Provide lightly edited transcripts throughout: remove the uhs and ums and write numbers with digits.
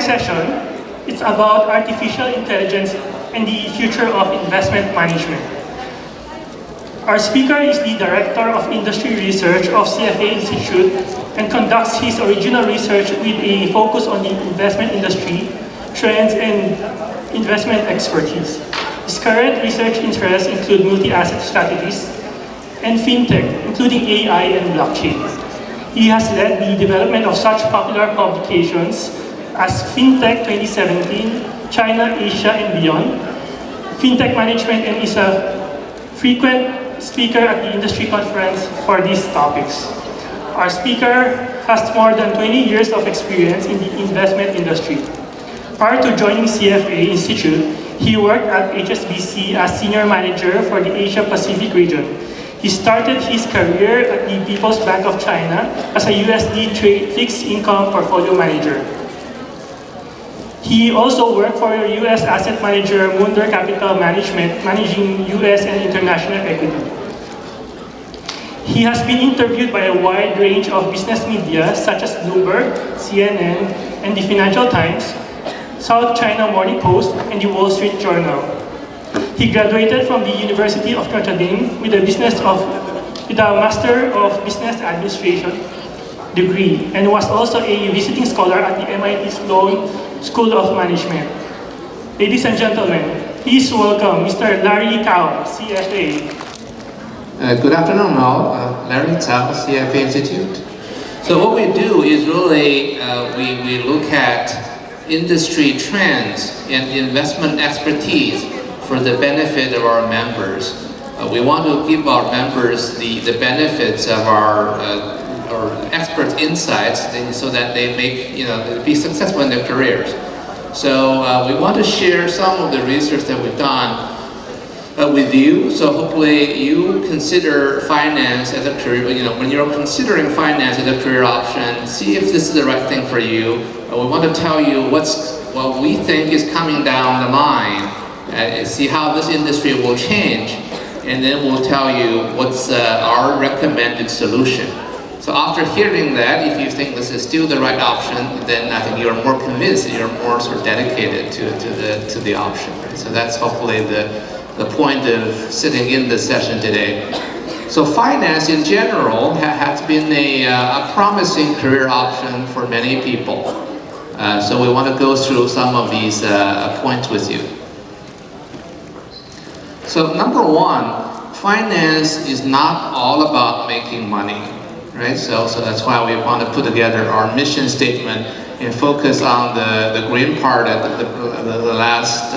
session, it's about artificial intelligence and the future of investment management. Our speaker is the Director of Industry Research of CFA Institute and conducts his original research with a focus on the investment industry, trends, and investment expertise. His current research interests include multi-asset strategies and fintech, including AI and blockchain. He has led the development of such popular publications as Fintech 2017, China, Asia, and Beyond, Fintech Management, and is a frequent speaker at the industry conference for these topics. Our speaker has more than 20 years of experience in the investment industry. Prior to joining CFA Institute, he worked at HSBC as Senior Manager for the Asia Pacific region. He started his career at the People's Bank of China as a USD trade fixed income portfolio manager. He also worked for US asset manager Munder Capital Management, managing US and international equity. He has been interviewed by a wide range of business media such as Bloomberg, CNN, and the Financial Times, South China Morning Post, and the Wall Street Journal. He graduated from the University of Notre Dame with a Master of Business Administration degree and was also a visiting scholar at the MIT Sloan School of Management. Ladies and gentlemen, please welcome Mr. Larry Cao, CFA. Good afternoon all, Larry Cao, CFA Institute. So what we do is really, we look at industry trends and investment expertise for the benefit of our members. We want to give our members the benefits of our expert insights so that they be successful in their careers. So we want to share some of the research that we've done with you. So hopefully you consider finance as a career, when you're considering finance as a career option, see if this is the right thing for you. We want to tell you what we think is coming down the line, see how this industry will change, and then we'll tell you what's our recommended solution. So after hearing that, if you think this is still the right option, then I think you're more convinced, you're more sort of dedicated to the option. So that's hopefully the point of sitting in this session today. So finance in general has been a promising career option for many people. So we want to go through some of these points with you. So number one, finance is not all about making money, right? So that's why we want to put together our mission statement and focus on the green part at the last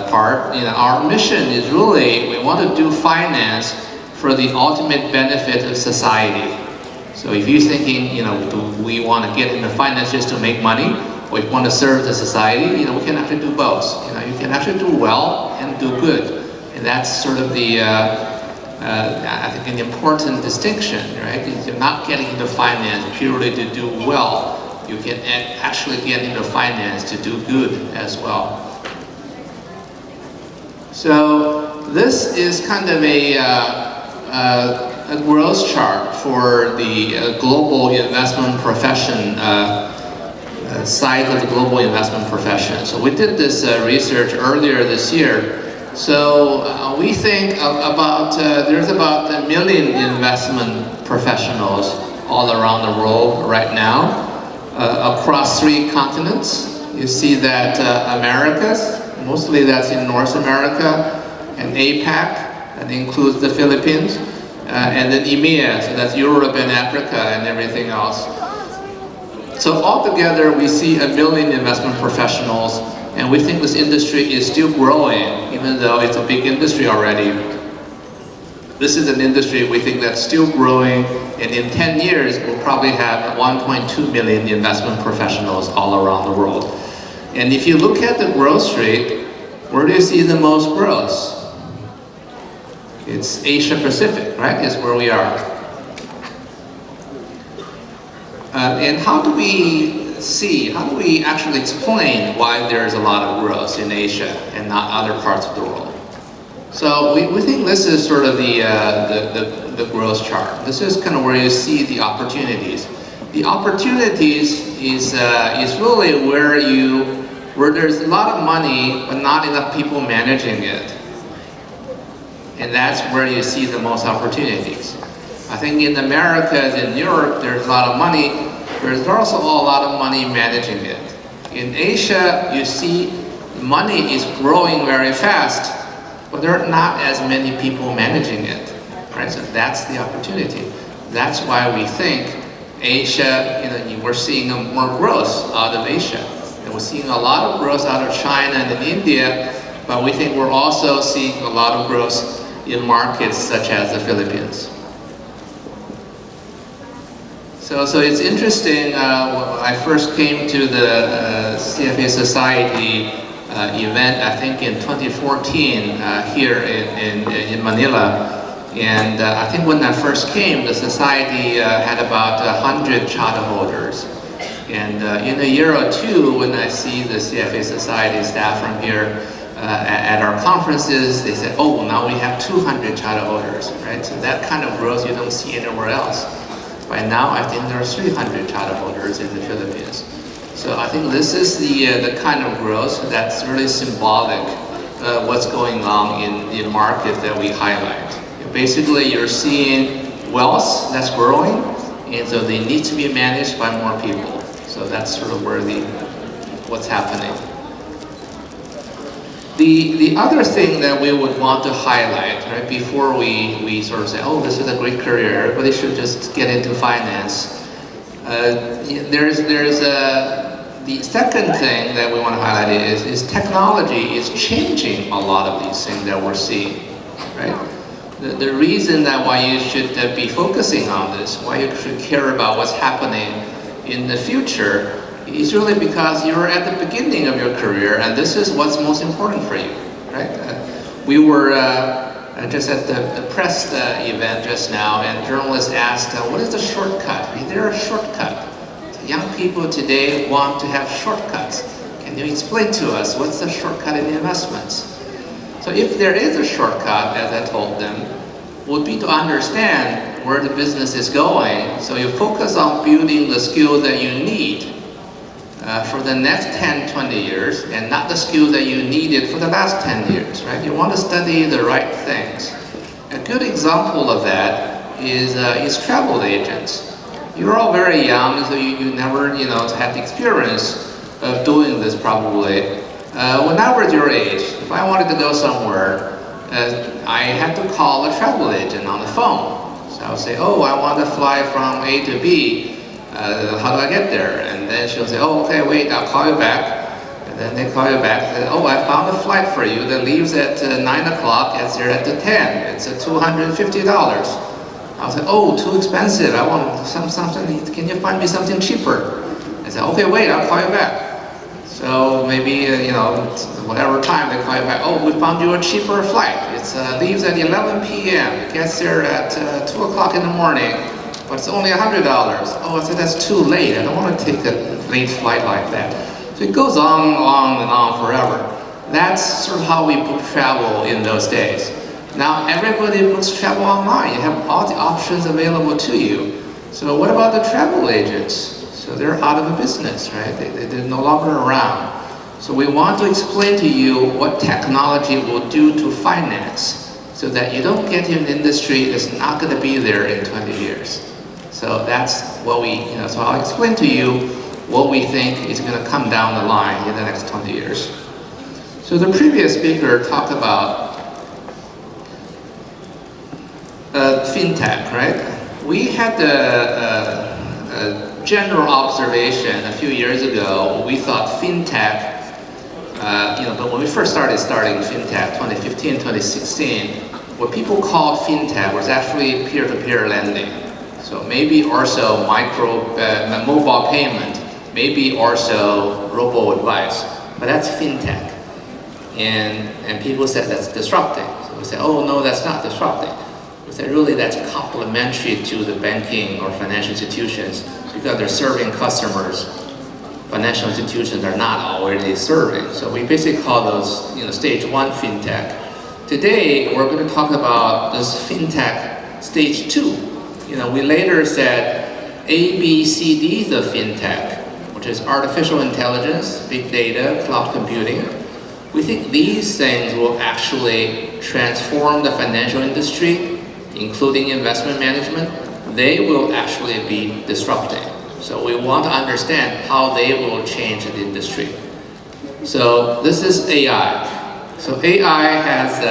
part. Our mission is really, we want to do finance for the ultimate benefit of society. So if you're thinking, do we want to get into finance just to make money, or we want to serve the society, we can actually do both. You can actually do well and do good. And that's sort of the, I think, an important distinction, right? You're not getting into finance purely to do well. You can actually get into finance to do good as well. So this is kind of a growth chart for the global investment profession, side of the global investment profession. So we did this research earlier this year. So we think there's about 1 million investment professionals all around the world right now, across 3 continents. You see that Americas, mostly that's in North America, and APAC, that includes the Philippines, and then EMEA, so that's Europe and Africa and everything else. So altogether, we see 1 million investment professionals, and we think this industry is still growing, even though it's a big industry already. This is an industry we think that's still growing, and in 10 years, we'll probably have 1.2 million investment professionals all around the world. And if you look at the growth rate, where do you see the most growth? It's Asia Pacific, right? Is where we are. And how do we actually explain why there's a lot of growth in Asia and not other parts of the world? So we think this is sort of the growth chart. This is kind of where you see the opportunities. The opportunities is really where there's a lot of money but not enough people managing it. And that's where you see the most opportunities. I think in America and in Europe, there's a lot of money. There's also a lot of money managing it. In Asia, you see money is growing very fast, but there are not as many people managing it, right? So that's the opportunity. That's why we think Asia, we're seeing more growth out of Asia. And we're seeing a lot of growth out of China and India, but we think we're also seeing a lot of growth in markets such as the Philippines. So it's interesting, I first came to the CFA Society event, I think in 2014 here in Manila. And I think when I first came, the society had about 100 charter holders. And in a year or two, when I see the CFA Society staff from here at our conferences, they said, oh, now we have 200 charter holders, right? So that kind of growth you don't see anywhere else. By now, I think there are 300 charter holders in the Philippines. So I think this is the kind of growth that's really symbolic what's going on in the market that we highlight. Basically, you're seeing wealth that's growing, and so they need to be managed by more people. So that's sort of where what's happening. The other thing that we would want to highlight, right, before we sort of say, oh, this is a great career, everybody should just get into finance. The second thing that we want to highlight is technology is changing a lot of these things that we're seeing, right? The reason that why you should be focusing on this, why you should care about what's happening in the future, is really because you're at the beginning of your career and this is what's most important for you, right? We were just at the press event just now, and journalists asked, what is the shortcut? Is there a shortcut? Young people today want to have shortcuts. Can you explain to us what's the shortcut in investments? So if there is a shortcut, as I told them, would be to understand where the business is going. So you focus on building the skills that you need for the next 10, 20 years, and not the skills that you needed for the last 10 years, right? You want to study the right things. A good example of that is travel agents. You're all very young, so you never, had the experience of doing this probably. When I was your age, if I wanted to go somewhere, I had to call a travel agent on the phone. So I would say, oh, I want to fly from A to B. How do I get there? And then she'll say, oh, okay, wait, I'll call you back. And then they call you back and say, oh, I found a flight for you that leaves at 9 o'clock, it's there at 10. It's $250. I'll say, oh, too expensive. I want something, can you find me something cheaper? I say, okay, wait, I'll call you back. So maybe, whatever time they call you back, oh, we found you a cheaper flight. It leaves at 11 p.m. It gets there at 2 o'clock in the morning, but it's only $100. Oh, I said, that's too late. I don't want to take a late flight like that. So it goes on and on forever. That's sort of how we book travel in those days. Now everybody books travel online. You have all the options available to you. So what about the travel agents? So they're out of the business, right? They're no longer around. So we want to explain to you what technology will do to finance so that you don't get in an industry that's not going to be there in 20 years. So that's what so I'll explain to you what we think is going to come down the line in the next 20 years. So the previous speaker talked about fintech, right? We had a general observation a few years ago. We thought fintech, but when we first started fintech, 2015, 2016, what people called fintech was actually peer-to-peer lending. So maybe also mobile payment, maybe also robo-advice, but that's fintech. And people said that's disrupting. So we said, oh no, that's not disrupting. We said really that's complementary to the banking or financial institutions because they're serving customers financial institutions are not already serving. So we basically call those stage 1 fintech. Today we're going to talk about this fintech stage 2. We later said ABCDs of fintech, which is artificial intelligence, big data, cloud computing. We think these things will actually transform the financial industry, including investment management. They will actually be disrupting. So we want to understand how they will change the industry. So this is AI. So AI has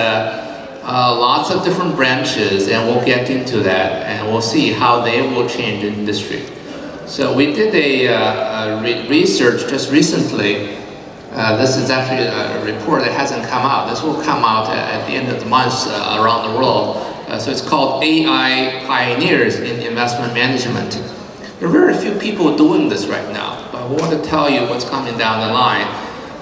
lots of different branches, and we'll get into that, and we'll see how they will change the industry. So we did a research just recently. This is actually a report that hasn't come out. This will come out at the end of the month around the world. So it's called AI Pioneers in Investment Management. There are very few people doing this right now, but I want to tell you what's coming down the line,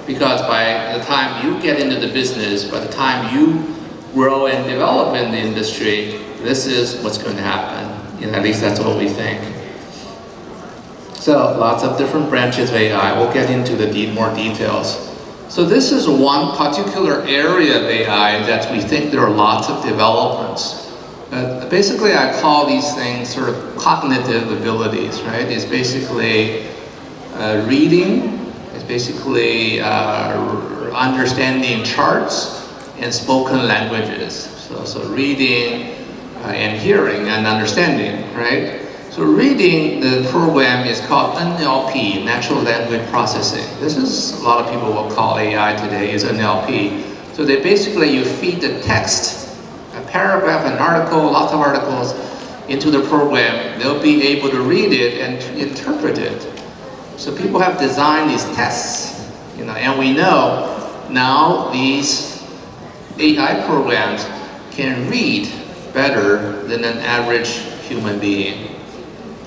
because by the time you get into the business, by the time you grow and develop in the industry, this is what's going to happen. At least that's what we think. So lots of different branches of AI. We'll get into the more details. So this is one particular area of AI that we think there are lots of developments. Basically, I call these things sort of cognitive abilities, right? It's basically reading, it's basically understanding charts and spoken languages. So reading and hearing and understanding, right? So reading, the program is called NLP, Natural Language Processing. This is, a lot of people will call AI today, is NLP. So they basically, you feed the text, a paragraph, an article, lots of articles, into the program. They'll be able to read it and interpret it. So people have designed these tests, and we know now these AI programs can read better than an average human being.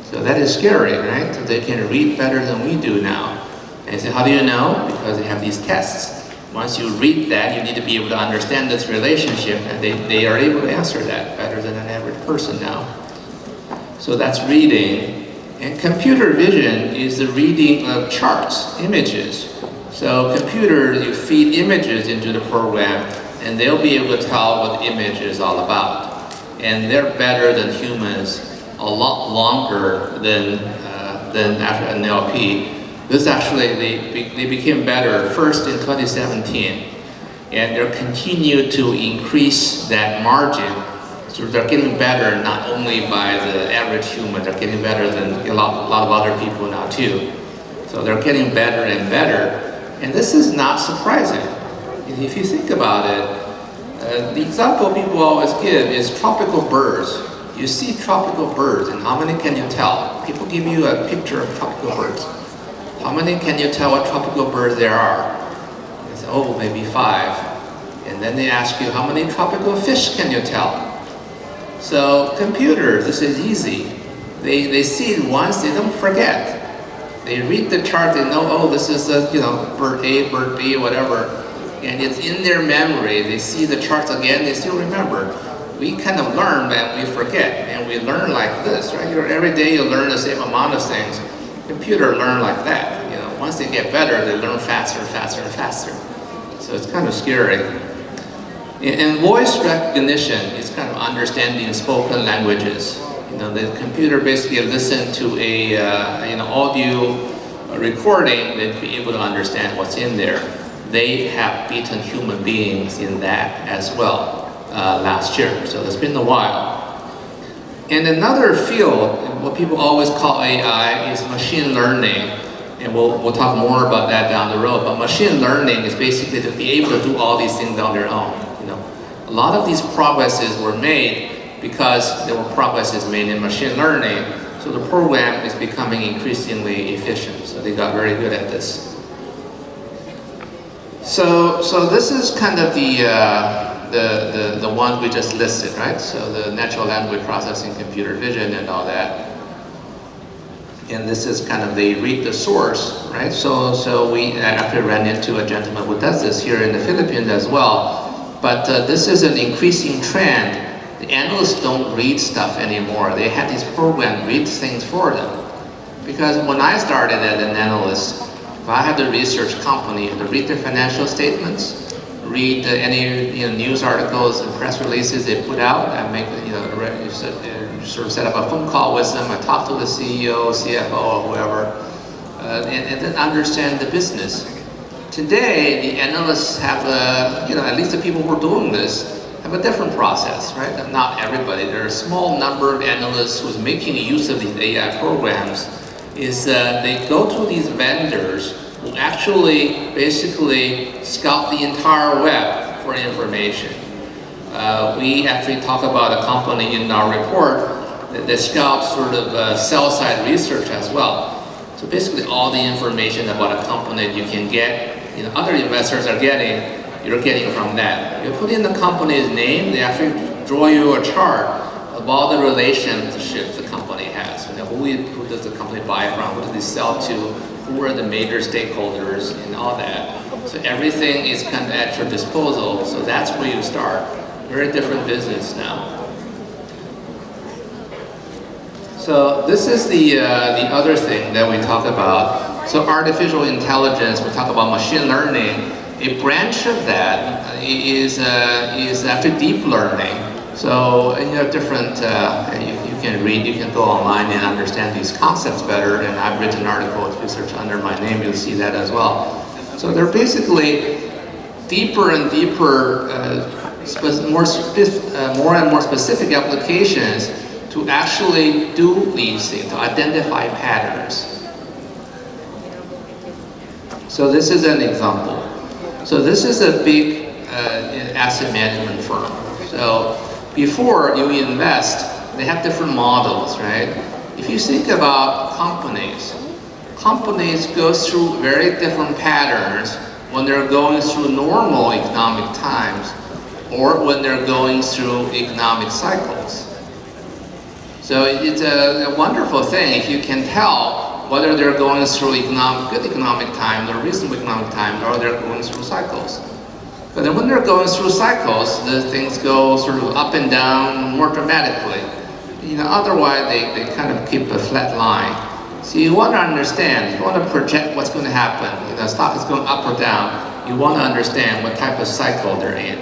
So that is scary, right? So they can read better than we do now. And you say, how do you know? Because they have these tests. Once you read that, you need to be able to understand this relationship, and they are able to answer that better than an average person now. So that's reading. And computer vision is the reading of charts, images. So computers, you feed images into the program, and they'll be able to tell what the image is all about. And they're better than humans a lot longer than after NLP. This actually, they became better first in 2017, and they're continued to increase that margin. So they're getting better not only by the average human, they're getting better than a lot of other people now too. So they're getting better and better, and this is not surprising. If you think about it, the example people always give is tropical birds. You see tropical birds, and how many can you tell? People give you a picture of tropical birds. How many can you tell what tropical birds there are? You say, oh, maybe 5. And then they ask you, how many tropical fish can you tell? So computers, this is easy. They see it once, they don't forget. They read the chart, they know, oh, this is bird A, bird B, whatever. And it's in their memory. They see the charts again, they still remember. We kind of learn that we forget, and we learn like this, right? Every day you learn the same amount of things. Computer learn like that. Once they get better, they learn faster and faster and faster. So it's kind of scary. And voice recognition is kind of understanding spoken languages. The computer basically listens to a audio recording, they'd be able to understand what's in there. They have beaten human beings in that as well last year. So it's been a while. And another field, what people always call AI, is machine learning. And we'll talk more about that down the road. But machine learning is basically to be able to do all these things on their own. A lot of these progresses were made because there were progresses made in machine learning. So the program is becoming increasingly efficient. So they got very good at this. So this is kind of the ones we just listed, right? So the natural language processing, computer vision, and all that. And this is kind of, they read the source, right? So we actually ran into a gentleman who does this here in the Philippines as well. But this is an increasing trend. The analysts don't read stuff anymore. They have these programs read things for them. Because when I started as an analyst, if I had to research company, to read their financial statements, read any news articles and press releases they put out, and make sort of set up a phone call with them, and talk to the CEO, CFO, or whoever, and then understand the business. Today, the analysts have at least the people who are doing this have a different process, right? Not everybody. There are a small number of analysts who's making use of these AI programs. They go to these vendors who actually basically scout the entire web for information. We actually talk about a company in our report that scouts sort of sell-side research as well. So basically all the information about a company that you can get, other investors are getting, you're getting from that. You put in the company's name, they actually draw you a chart of all the relationships the company has. Who does the company buy from? Who does it sell to? Who are the major stakeholders and all that? So everything is kind of at your disposal. So that's where you start. Very different business now. So this is the other thing that we talk about. So artificial intelligence, we talk about machine learning. A branch of that is after deep learning. So you have different, you can read, you can go online and understand these concepts better, and I've written articles, research under my name, you'll see that as well. So they're basically deeper and deeper, more and more specific applications to actually do these things, to identify patterns. So this is an example. So this is a big asset management firm. So before you invest, they have different models, right? If you think about companies go through very different patterns when they're going through normal economic times or when they're going through economic cycles. So it's a wonderful thing if you can tell whether they're going through good economic times or reasonable economic times, or they're going through cycles. But then when they're going through cycles, the things go sort of up and down more dramatically. Otherwise they kind of keep a flat line. So you want to understand, you want to project what's going to happen. The stock is going up or down. You want to understand what type of cycle they're in.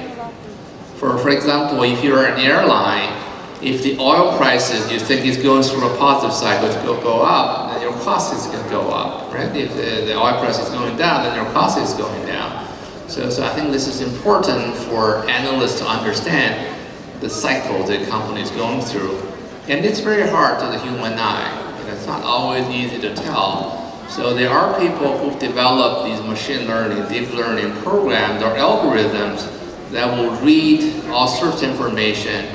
For example, if you're an airline, if the oil prices you think is going through a positive cycle, it's going to go up, then your cost is going to go up, right? If the oil price is going down, then your cost is going down. So I think this is important for analysts to understand the cycle the company is going through. And it's very hard to the human eye. It's not always easy to tell. So there are people who've developed these machine learning, deep learning programs or algorithms that will read all sorts of information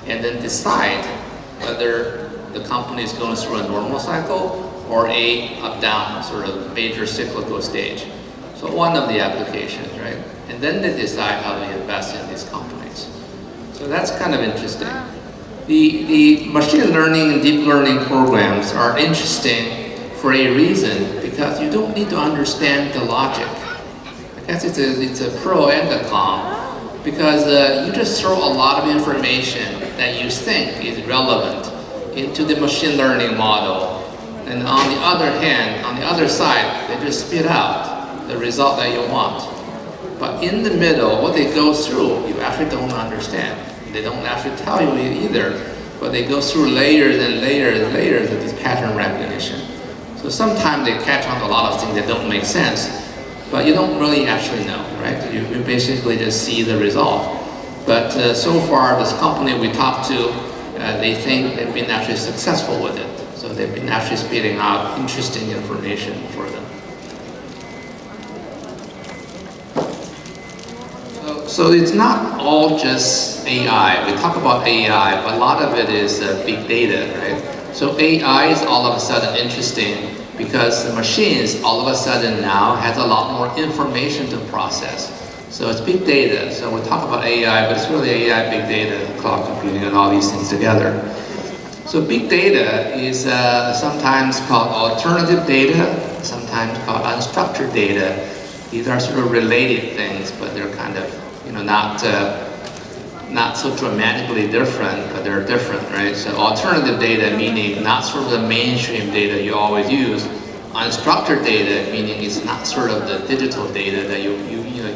and then decide whether the company is going through a normal cycle or a up-down sort of major cyclical stage. So one of the applications, right? And then they decide how to invest in these companies. So that's kind of interesting. The machine learning and deep learning programs are interesting for a reason, because you don't need to understand the logic. I guess it's a pro and a con, because you just throw a lot of information that you think is relevant into the machine learning model, and on the other hand, on the other side, they just spit out the result that you want. But in the middle, what they go through, you actually don't understand. They don't actually tell you either, but they go through layers and layers and layers of this pattern recognition. So sometimes they catch on to a lot of things that don't make sense, but you don't really actually know, right? You basically just see the result. But so far, this company we talked to, they think they've been actually successful with it. So they've been actually spitting out interesting information for them. So it's not all just AI. We talk about AI, but a lot of it is big data, right? So AI is all of a sudden interesting because the machines all of a sudden now has a lot more information to process. So it's big data. So we talk about AI, but it's really AI, big data, cloud computing, and all these things together. So big data is sometimes called alternative data, sometimes called unstructured data. These are sort of related things, but they're kind of not so dramatically different, but they're different, right? So alternative data meaning not sort of the mainstream data you always use. Unstructured data meaning it's not sort of the digital data that you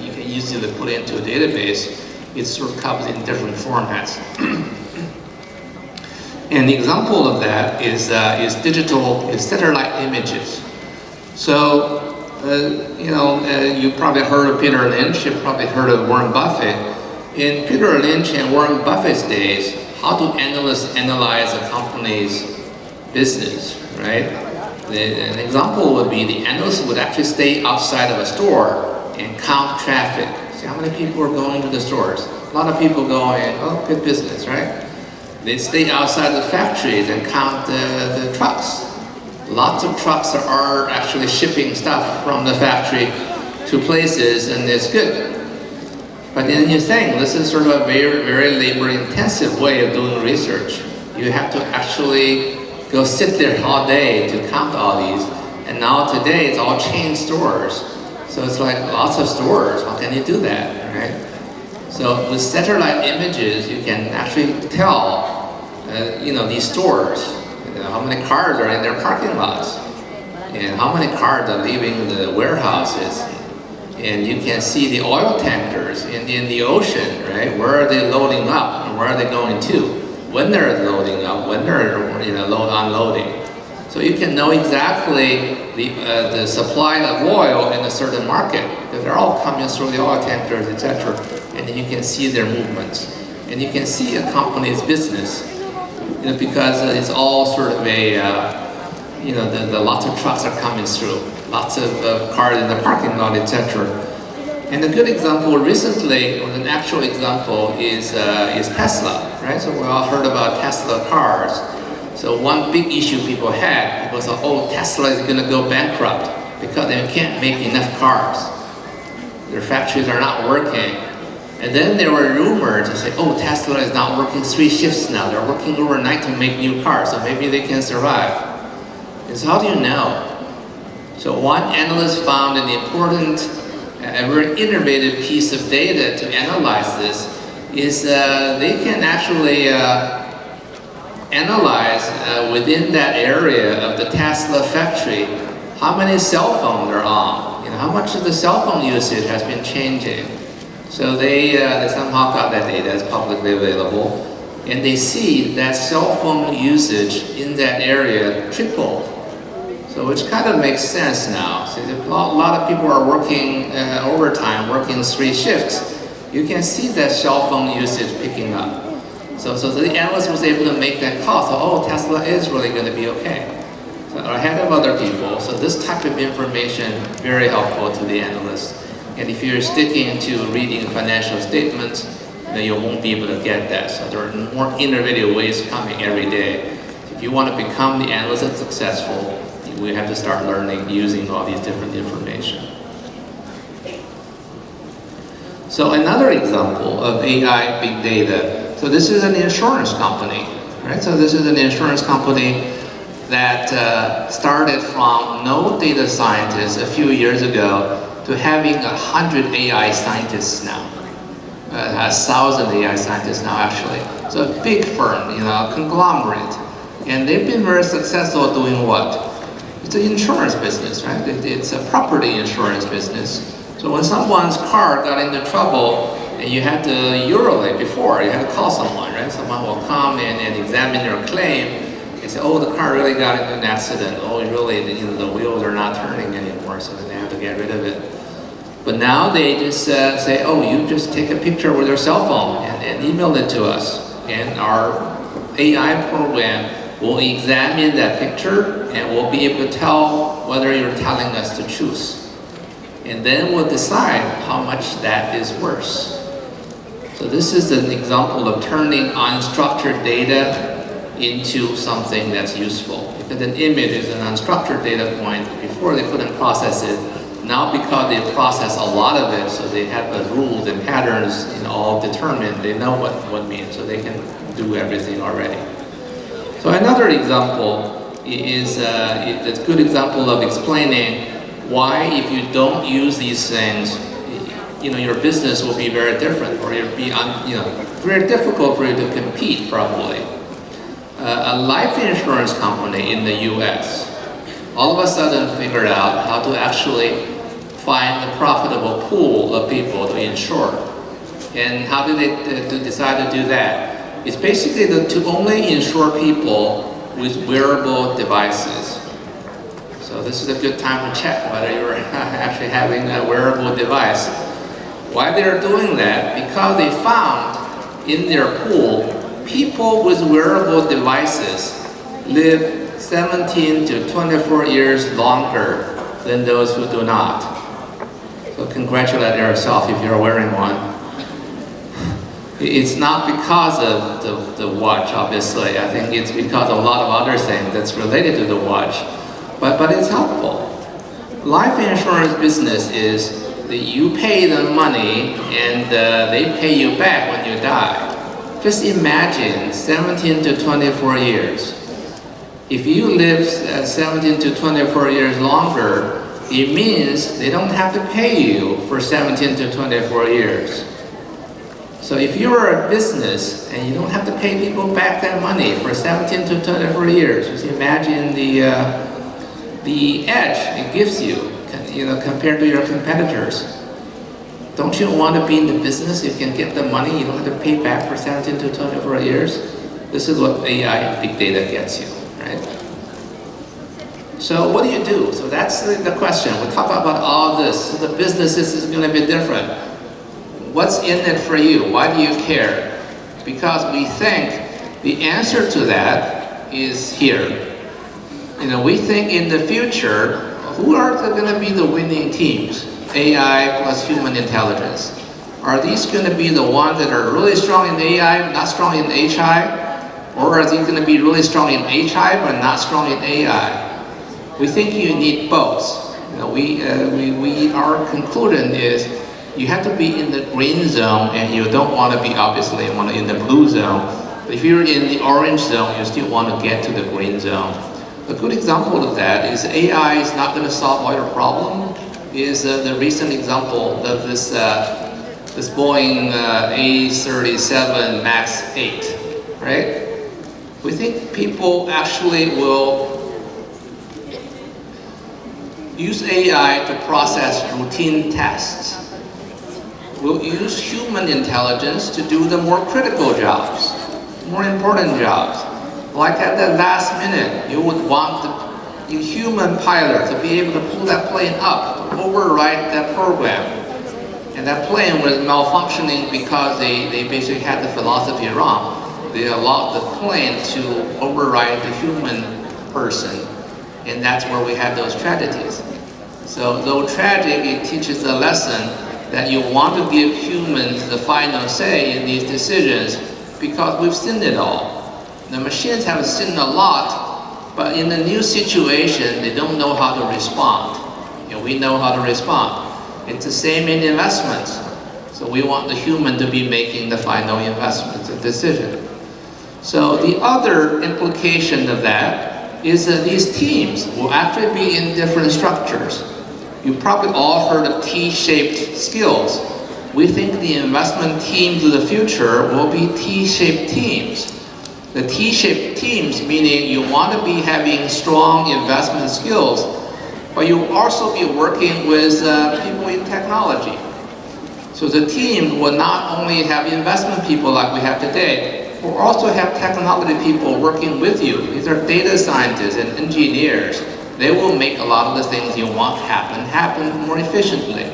you can easily put into a database. It sort of comes in different formats. And the example of that is satellite images. So, you probably heard of Peter Lynch, you've probably heard of Warren Buffett. In Peter Lynch and Warren Buffett's days, how do analysts analyze a company's business, right? An example would be the analyst would actually stay outside of a store and count traffic. See how many people are going to the stores. A lot of people going, oh, good business, right? They stay outside the factories and count the trucks. Lots of trucks are actually shipping stuff from the factory to places, and it's good. But then you think, this is sort of a very, very labor-intensive way of doing research. You have to actually go sit there all day to count all these. And now today, it's all chain stores. So it's like lots of stores. How can you do that, right? So with satellite images, you can actually tell, these stores, how many cars are in their parking lots, and how many cars are leaving the warehouses. And you can see the oil tankers in the ocean, right? Where are they loading up, and where are they going to? When they're loading up, when they're unloading. So you can know exactly the supply of oil in a certain market, because they're all coming through the oil tankers, etc. And then you can see their movements, and you can see a company's business, because it's all sort of the lots of trucks are coming through, lots of cars in the parking lot, etc. And a good example recently, or an actual example, is Tesla, right? So we all heard about Tesla cars. So one big issue people had was, Tesla is going to go bankrupt because they can't make enough cars. Their factories are not working. And then there were rumors to say, Tesla is not working 3 shifts now. They're working overnight to make new cars, so maybe they can survive. And so how do you know? So one analyst found an important, a very innovative piece of data to analyze this is they can actually analyze within that area of the Tesla factory how many cell phones are on, how much of the cell phone usage has been changing. So they somehow got that data, it's publicly available, and they see that cell phone usage in that area tripled. So which kind of makes sense now. So a lot of people are working overtime, working 3 shifts. You can see that cell phone usage picking up. So the analyst was able to make that call. So, Tesla is really going to be okay. So ahead of other people. So this type of information, very helpful to the analyst. And if you're sticking to reading financial statements, then you won't be able to get that. So there are more innovative ways coming every day. If you want to become the analyst that's successful, we have to start learning using all these different information. So another example of AI big data. So this is an insurance company, right? So this is an insurance company that started from no data scientists a few years ago to having 100 AI scientists now. Has 1,000 AI scientists now actually. So a big firm, a conglomerate. And they've been very successful doing what? It's an insurance business, right? It's a property insurance business. So when someone's car got into trouble, and you had to, before, you had to call someone, right? Someone will come and examine your claim and say, the car really got into an accident. The wheels are not turning anymore, so they have to get rid of it. But now they just say, you just take a picture with your cell phone and email it to us. And our AI program will examine that picture and we'll be able to tell whether you're telling us the truth. And then we'll decide how much that is worth. So this is an example of turning unstructured data into something that's useful. Because an image is an unstructured data point, before they couldn't process it. Now because they process a lot of it, so they have the rules and patterns all determined, they know what it means, so they can do everything already. So another example is a good example of explaining why if you don't use these things, your business will be very different, or it'll be very difficult for you to compete probably. A life insurance company in the US all of a sudden figured out how to actually find a profitable pool of people to insure. And how do they decide to do that? It's basically to only insure people with wearable devices. So this is a good time to check whether you're actually having a wearable device. Why they're doing that? Because they found in their pool, people with wearable devices live 17 to 24 years longer than those who do not. So congratulate yourself if you're wearing one. It's not because of the watch, obviously. I think it's because of a lot of other things that's related to the watch. But it's helpful. Life insurance business is that you pay them money and they pay you back when you die. Just imagine 17 to 24 years. If you live 17 to 24 years longer, it means they don't have to pay you for 17 to 24 years. So if you're a business and you don't have to pay people back that money for 17 to 24 years, just imagine the edge it gives you, compared to your competitors. Don't you want to be in the business if you can get the money, you don't have to pay back for 17 to 24 years? This is what AI and big data gets you, right? So what do you do? So that's the question. We talk about all this. So the businesses is going to be different. What's in it for you? Why do you care? Because we think the answer to that is here. We think in the future, who are going to be the winning teams? AI plus human intelligence. Are these going to be the ones that are really strong in AI, not strong in HI? Or are these going to be really strong in HI, but not strong in AI? We think you need both. Our conclusion is you have to be in the green zone, and you don't want to be obviously in the blue zone. But if you're in the orange zone, you still want to get to the green zone. A good example of that is AI is not going to solve all your problem. Is the recent example of this Boeing A337 MAX 8, right? We think people actually will use AI to process routine tasks. We'll use human intelligence to do the more critical jobs, more important jobs. Like at the last minute, you would want the human pilot to be able to pull that plane up, to override that program. And that plane was malfunctioning because they basically had the philosophy wrong. They allowed the plane to override the human person. And that's where we had those tragedies. So though tragic, it teaches a lesson that you want to give humans the final say in these decisions because we've seen it all. The machines have seen a lot, but in a new situation, they don't know how to respond. We know how to respond. It's the same in investments. So we want the human to be making the final investment decision. So the other implication of that is that these teams will actually be in different structures. You probably all heard of T-shaped skills. We think the investment teams of the future will be T-shaped teams. The T-shaped teams, meaning you want to be having strong investment skills, but you also be working with people in technology. So the team will not only have investment people like we have today, we'll also have technology people working with you. These are data scientists and engineers. They will make a lot of the things you want happen more efficiently.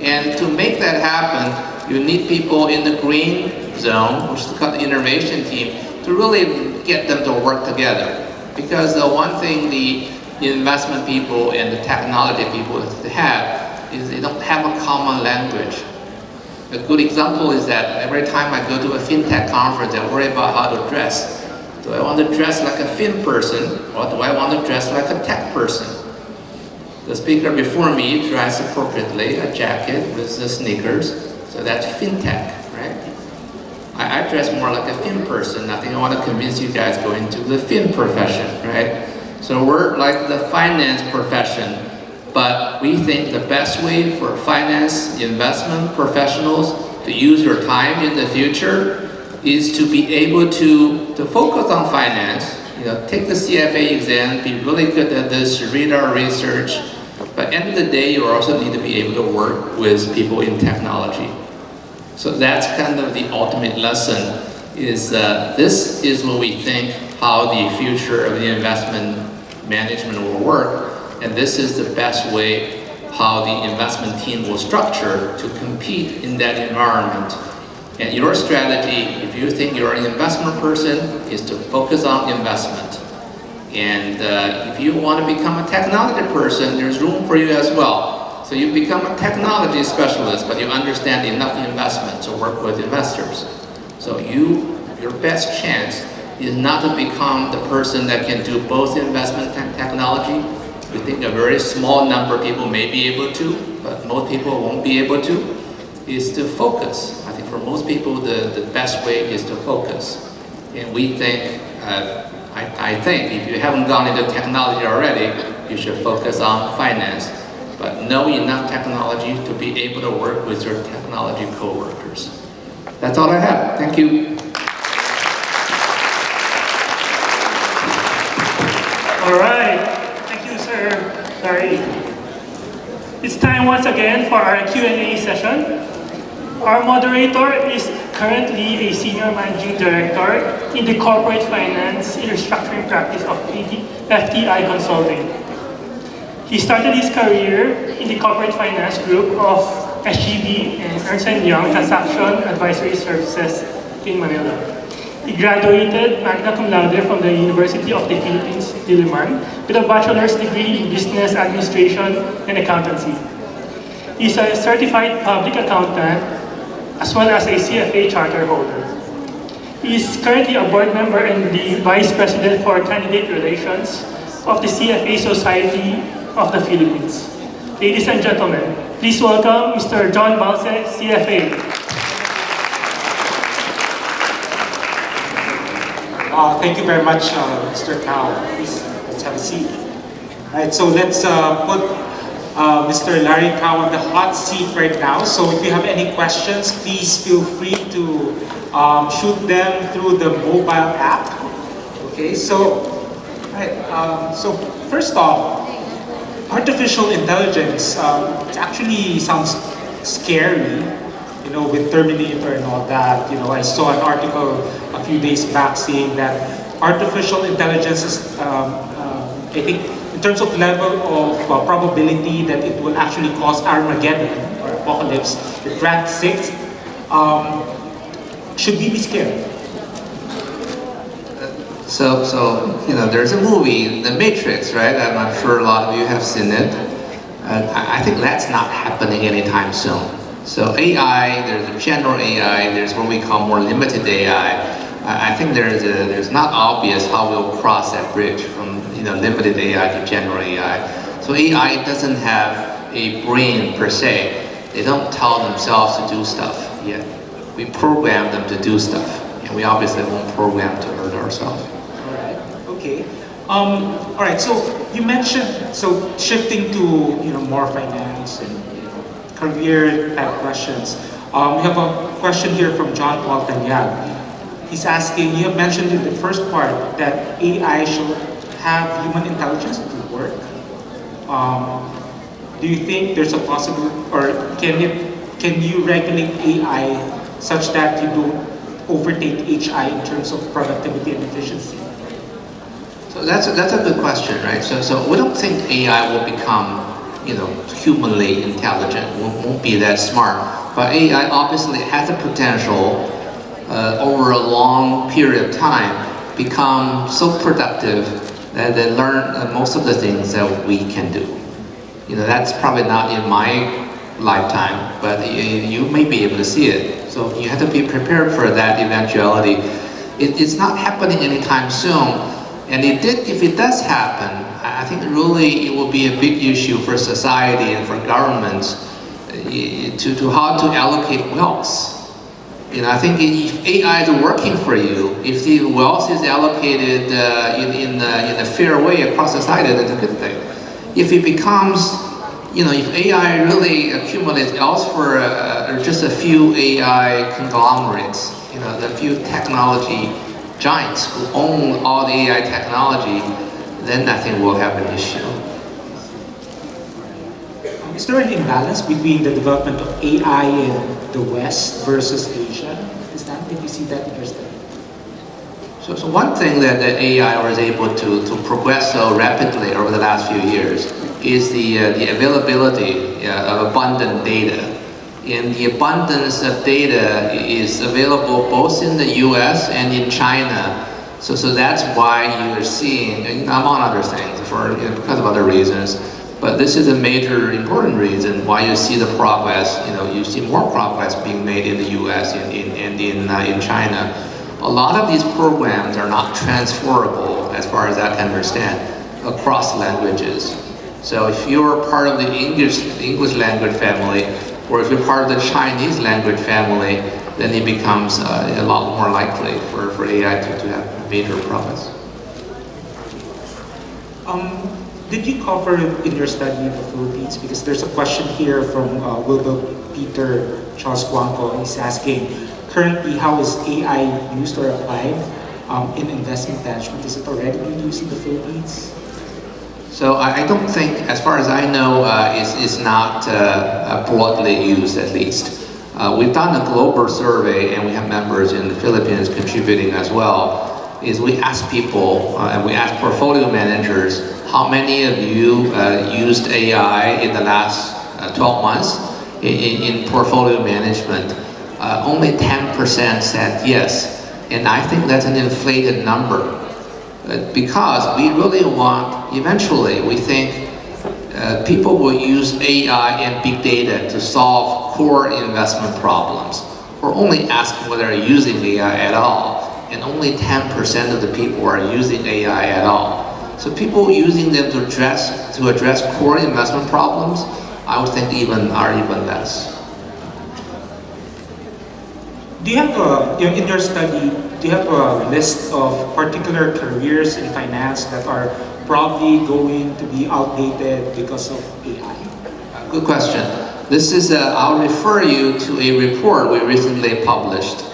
And to make that happen, you need people in the green zone, which is called the innovation team, to really get them to work together. Because the one thing the investment people and the technology people have is they don't have a common language. A good example is that every time I go to a fintech conference, I worry about how to dress. Do I want to dress like a fin person, or do I want to dress like a tech person? The speaker before me dressed appropriately, a jacket with the sneakers, so that's fintech, right? I dress more like a fin person. I think I want to convince you guys go into the fin profession, right? So we're like the finance profession, but we think the best way for finance investment professionals to use your time in the future is to be able to focus on finance, take the CFA exam, be really good at this, read our research, But at the end of the day, you also need to be able to work with people in technology. So that's kind of the ultimate lesson, is this is what we think how the future of the investment management will work, and this is the best way how the investment team will structure to compete in that environment. And your strategy, if you think you're an investment person, is to focus on investment. And if you want to become a technology person, there's room for you as well. So you become a technology specialist, but you understand enough investment to work with investors. So your best chance is not to become the person that can do both investment and technology. We think a very small number of people may be able to, but most people won't be able to, is to focus. I think for most people, the best way is to focus. And we think, I think if you haven't gone into technology already, you should focus on finance, but know enough technology to be able to work with your technology co-workers. That's all I have. Thank you. All right. Thank you, Sir Larry. It's time once again for our Q&A session. Our moderator is currently a Senior Managing Director in the Corporate Finance and Restructuring Practice of FTI Consulting. He started his career in the Corporate Finance Group of SGB and Ernst & Young Transaction Advisory Services in Manila. He graduated magna cum laude from the University of the Philippines, Diliman, with a bachelor's degree in Business Administration and Accountancy. He's a certified public accountant as well as a CFA charter holder. He is currently a board member and the Vice President for Candidate Relations of the CFA Society of the Philippines. Ladies and gentlemen, please welcome Mr. John Balse, CFA. Thank you very much, Mr. Cao. Please, let's have a seat. All right, so let's put Mr. Larry Cao on the hot seat right now. So if you have any questions, please feel free to shoot them through the mobile app. Okay, so, so first off, artificial intelligence, it actually sounds scary, you know, with Terminator and all that. You know, I saw an article a few days back saying that artificial intelligence is, I think, in terms of level of probability that it will actually cause Armageddon or apocalypse, it ranked 6th. Should we be scared? So you know, there's a movie, The Matrix, right? I'm sure a lot of you have seen it. I think that's not happening anytime soon. So AI, there's a general AI, there's what we call more limited AI. I think there's not obvious how we'll cross that bridge from limited AI to general AI. So AI doesn't have a brain per se. They don't tell themselves to do stuff yet. We program them to do stuff, and we obviously won't program to hurt ourselves. All right. Okay. All right. So you mentioned shifting to more finance and career type questions. We have a question here from John Paul Tanyag. He's asking, you have mentioned in the first part that AI should have human intelligence to work. Do you think there's a possible, or can you regulate AI such that you don't overtake HI in terms of productivity and efficiency? So that's a good question, right? So we don't think AI will become humanly intelligent. Won't be that smart. But AI obviously has the potential over a long period of time become so productive that they learn most of the things that we can do. That's probably not in my lifetime, but you may be able to see it. So you have to be prepared for that eventuality. It's not happening anytime soon, and if it does happen, I think really it will be a big issue for society and for governments to how to allocate wealth. I think if AI is working for you, if the wealth is allocated in a fair way across society, that's a good thing. If it becomes, if AI really accumulates wealth for just a few AI conglomerates, the few technology giants who own all the AI technology, then I think we'll have an issue. is there an imbalance between the development of AI in the West versus Asia? Did you see that in your study? So one thing that the AI was able to progress so rapidly over the last few years is the availability of abundant data. And the abundance of data is available both in the US and in China. So that's why you're seeing, among other things, because of other reasons, but this is a major important reason why you see the progress, you see more progress being made in the US and in China. A lot of these programs are not transferable, as far as I can understand, across languages. So if you're part of the English language family, or if you're part of the Chinese language family, then it becomes a lot more likely for AI to have major progress. Did you cover in your study the Philippines? Because there's a question here from Wilbur Peter Charles Guanco. He's asking, currently, how is AI used or applied in investment management? Is it already being used in the Philippines? So I don't think, as far as I know, it's not broadly used, at least. We've done a global survey, and we have members in the Philippines contributing as well. Is we ask people, and we ask portfolio managers, how many of you used AI in the last 12 months in portfolio management? Only 10% said yes, and I think that's an inflated number. Because we really want, eventually, we think people will use AI and big data to solve core investment problems. We're only asking whether they're using AI at all, and only 10% of the people are using AI at all. So people using them to address core investment problems, I would think are even less. Do you have in your study, do you have a list of particular careers in finance that are probably going to be outdated because of AI? Good question. This is, I'll refer you to a report we recently published.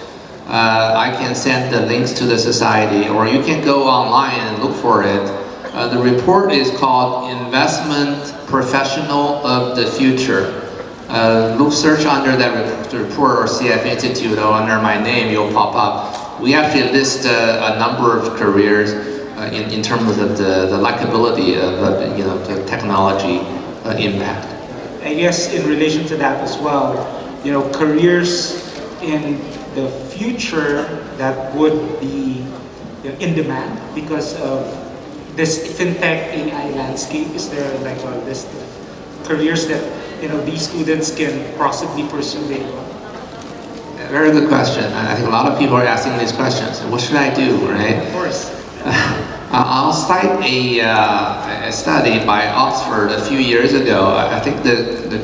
I can send the links to the society, or you can go online and look for it. The report is called Investment Professional of the Future. Search under that report or CFA Institute, or under my name, you'll pop up. We actually list a number of careers in terms of the likability of the technology impact. I guess in relation to that as well, careers in the future that would be in demand because of this fintech AI landscape. Is there like a list of careers that these students can possibly pursue later on? Very good question. I think a lot of people are asking these questions. What should I do, right? Of course. I'll cite a study by Oxford a few years ago. I think the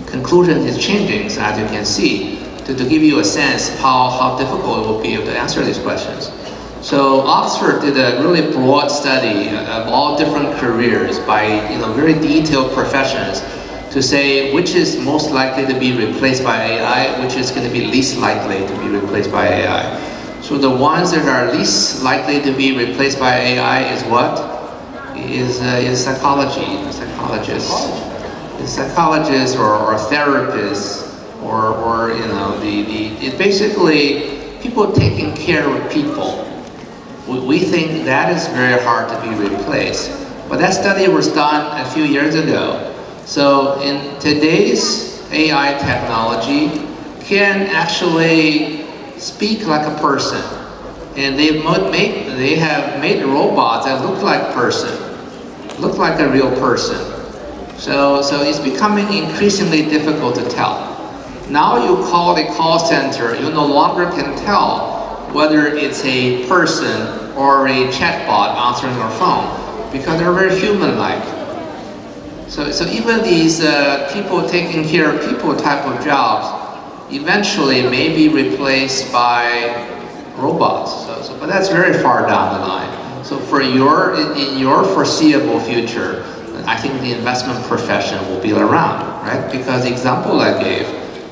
conclusion is changing, so as you can see, to give you a sense of how difficult it will be to answer these questions. So Oxford did a really broad study of all different careers by very detailed professions to say which is most likely to be replaced by AI, which is going to be least likely to be replaced by AI. So the ones that are least likely to be replaced by AI is what? Is psychology, psychologists or therapists, or it's basically people taking care of people. We think that is very hard to be replaced. But that study was done a few years ago. So in today's AI technology can actually speak like a person. And they have made robots that look like a real person. So it's becoming increasingly difficult to tell. Now you call a call center, you no longer can tell whether it's a person or a chatbot answering your phone, because they're very human-like. So even these people taking care of people type of jobs eventually may be replaced by robots. But that's very far down the line. So in your foreseeable future, I think the investment profession will be around, right? Because the example I gave,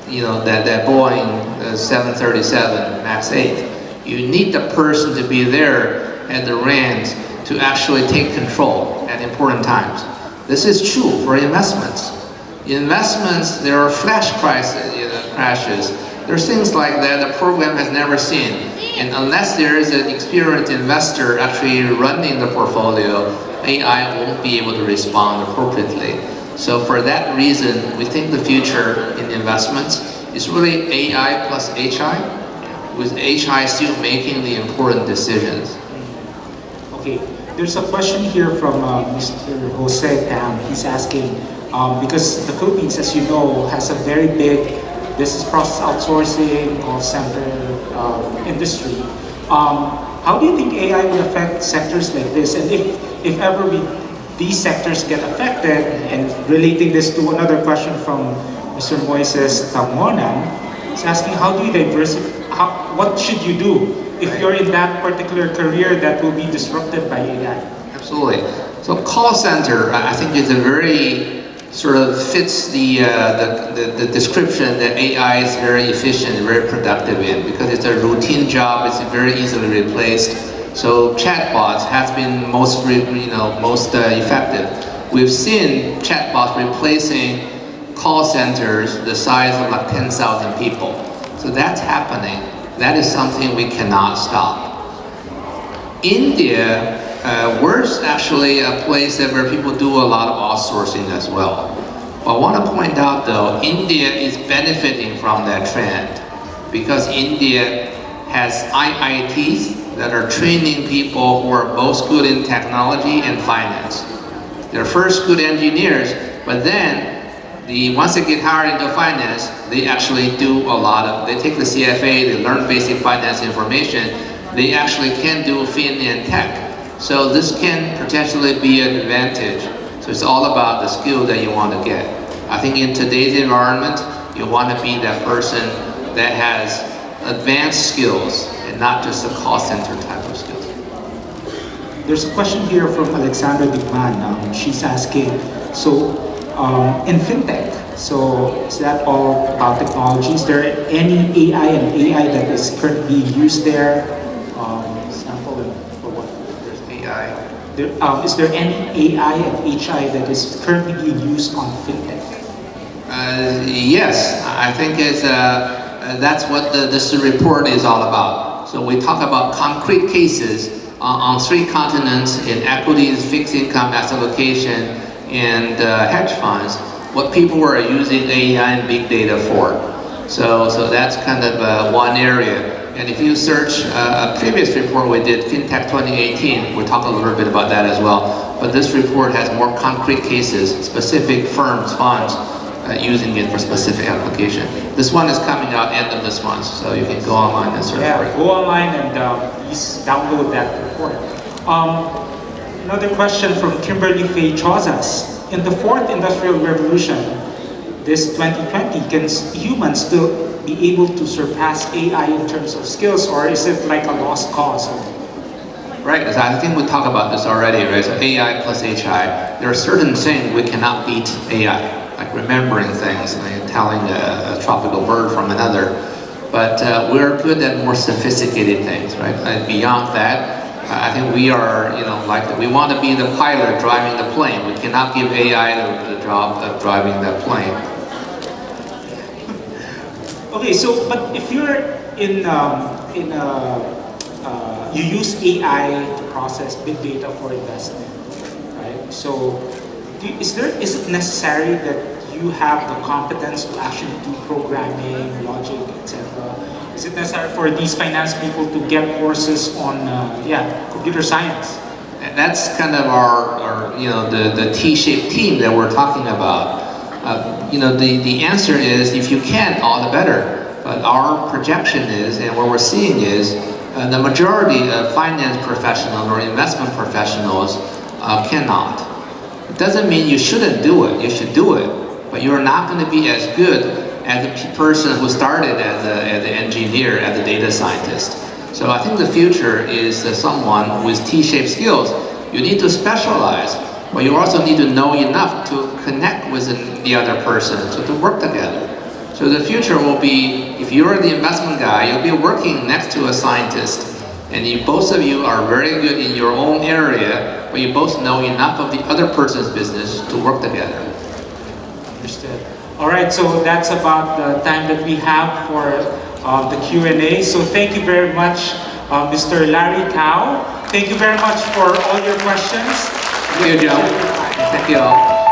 that Boeing 737 MAX 8, you need the person to be there at the reins to actually take control at important times. This is true for investments. Investments, there are flash crashes. There's things like that the program has never seen. And unless there is an experienced investor actually running the portfolio, AI won't be able to respond appropriately. So for that reason, we think the future in investments is really AI plus HI, with HI still making the important decisions. Okay, there's a question here from Mr. Jose Tam. He's asking, because the Philippines, as you know, has a very big business process outsourcing, call center industry. How do you think AI will affect sectors like this? And if ever these sectors get affected, and relating this to another question from Mr. Moises Tamonan, he's asking, how do you diversify? What should you do if you're in that particular career that will be disrupted by AI? Absolutely. So call center, I think is a very sort of fits the description that AI is very efficient and very productive in, because it's a routine job, it's very easily replaced. So chatbots has been most effective. We've seen chatbots replacing call centers the size of like 10,000 people. So that's happening. That is something we cannot stop. India, we're actually a place where people do a lot of outsourcing as well. But I want to point out though, India is benefiting from that trend because India has IITs that are training people who are both good in technology and finance. They're first good engineers, but then once they get hired into finance, they actually do a lot of, they take the CFA, they learn basic finance information, they actually can do fin and tech. So this can potentially be an advantage. So it's all about the skill that you want to get. I think in today's environment, you want to be that person that has advanced skills and not just a call center type of skills. There's a question here from Alexandra Digman. She's asking, so in fintech, so is that all about technology? Is there any AI and AI that is currently used there? Sample for what? There's AI. Is there any AI and HI that is currently being used on fintech? Yes, I think that's what this report is all about. So we talk about concrete cases on 3 continents in equities, fixed income, asset allocation, and hedge funds, what people are using AI and big data for. So that's kind of one area. And if you search a previous report we did, FinTech 2018, we'll talk a little bit about that as well. But this report has more concrete cases, specific firms, funds, using it for specific application. This one is coming out end of this month, so you can go online and search for it. Go online and please download that report. Another question from Kimberly Faye Chozas. In the 4th Industrial Revolution, this 2020, can humans still be able to surpass AI in terms of skills, or is it like a lost cause? Right, I think we talked about this already, right? So AI plus HI, there are certain things we cannot beat AI, like remembering things, like telling a tropical bird from another. But we're good at more sophisticated things, right? And beyond that, I think we are, like we want to be the pilot driving the plane. We cannot give AI the job of driving that plane. Okay, so but if you're you use AI to process big data for investment, right? So is it necessary that you have the competence to actually do programming, logic, etc.? Is it necessary for these finance people to get courses on computer science? And that's kind of our the T-shaped team that we're talking about. The answer is if you can, all the better. But our projection is, and what we're seeing is, the majority of finance professionals or investment professionals cannot. It doesn't mean you shouldn't do it. You should do it, but you're not going to be as good as a person who started as an engineer, as a data scientist. So I think the future is someone with T-shaped skills. You need to specialize, but you also need to know enough to connect with the other person, so to work together. So the future will be, if you're the investment guy, you'll be working next to a scientist, and both of you are very good in your own area, but you both know enough of the other person's business to work together. Understood. All right, so that's about the time that we have for the Q&A. So thank you very much, Mr. Larry Cao. Thank you very much for all your questions. Thank you, Joe. Thank you all.